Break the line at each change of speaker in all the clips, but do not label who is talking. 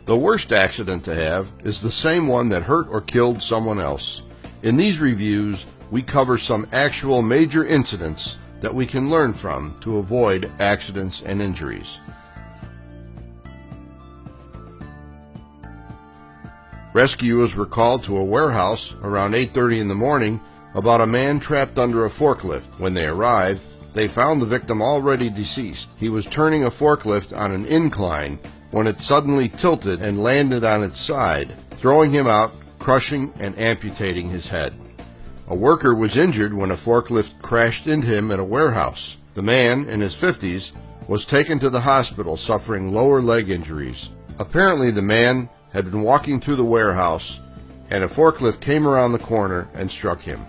The worst accident to have is the same one that hurt or killed someone else. In these reviews, we cover some actual major incidents that we can learn from to avoid accidents and injuries. Rescuers were called to a warehouse around 8:30 in the morning about a man trapped under a forklift. When they arrived, they found the victim already deceased. He was turning a forklift on an incline when it suddenly tilted and landed on its side, throwing him out, crushing and amputating his head. A worker was injured when a forklift crashed into him at a warehouse. The man, in his 50s, was taken to the hospital suffering lower leg injuries. Apparently the man had been walking through the warehouse and a forklift came around the corner and struck him.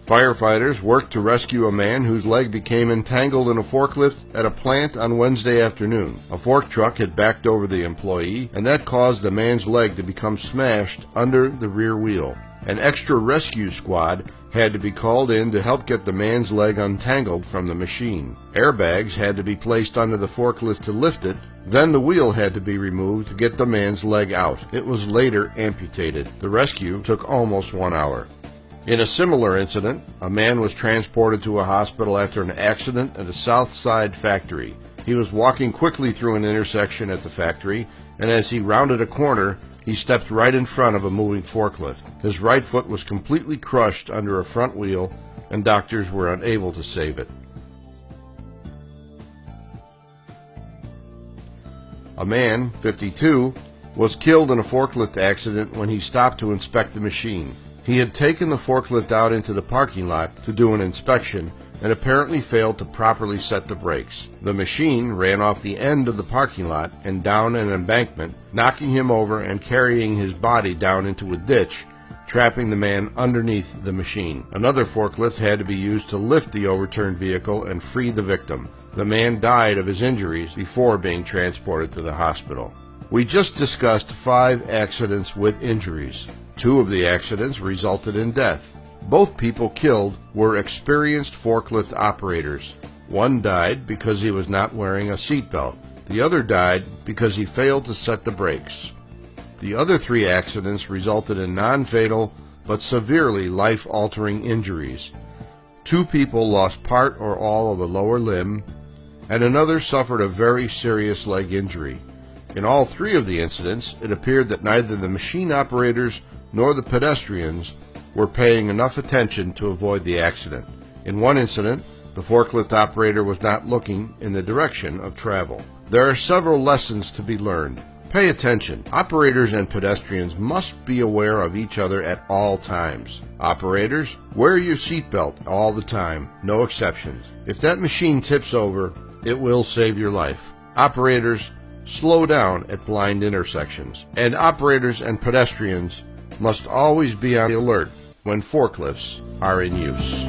Firefighters worked to rescue a man whose leg became entangled in a forklift at a plant on Wednesday afternoon. A fork truck had backed over the employee, and that caused the man's leg to become smashed under the rear wheel. An extra rescue squad had to be called in to help get the man's leg untangled from the machine. Airbags had to be placed under the forklift to lift it, then the wheel had to be removed to get the man's leg out. It was later amputated. The rescue took almost 1 hour. In a similar incident, a man was transported to a hospital after an accident at a South Side factory. He was walking quickly through an intersection at the factory, and as he rounded a corner, he stepped right in front of a moving forklift. His right foot was completely crushed under a front wheel, and doctors were unable to save it. A man, 52, was killed in a forklift accident when he stopped to inspect the machine. He had taken the forklift out into the parking lot to do an inspection and apparently failed to properly set the brakes. The machine ran off the end of the parking lot and down an embankment, knocking him over and carrying his body down into a ditch, trapping the man underneath the machine. Another forklift had to be used to lift the overturned vehicle and free the victim. The man died of his injuries before being transported to the hospital. We just discussed 5 accidents with injuries. 2 of the accidents resulted in death. Both people killed were experienced forklift operators. One died because he was not wearing a seatbelt. The other died because he failed to set the brakes. The other 3 accidents resulted in non-fatal but severely life-altering injuries. 2 people lost part or all of a lower limb, and another suffered a very serious leg injury. In all 3 of the incidents, it appeared that neither the machine operators nor the pedestrians were paying enough attention to avoid the accident. In one incident, the forklift operator was not looking in the direction of travel. There are several lessons to be learned. Pay attention. Operators and pedestrians must be aware of each other at all times. Operators, wear your seatbelt all the time, no exceptions. If that machine tips over, it will save your life. Operators, slow down at blind intersections. And operators and pedestrians must always be on the alert when forklifts are in use.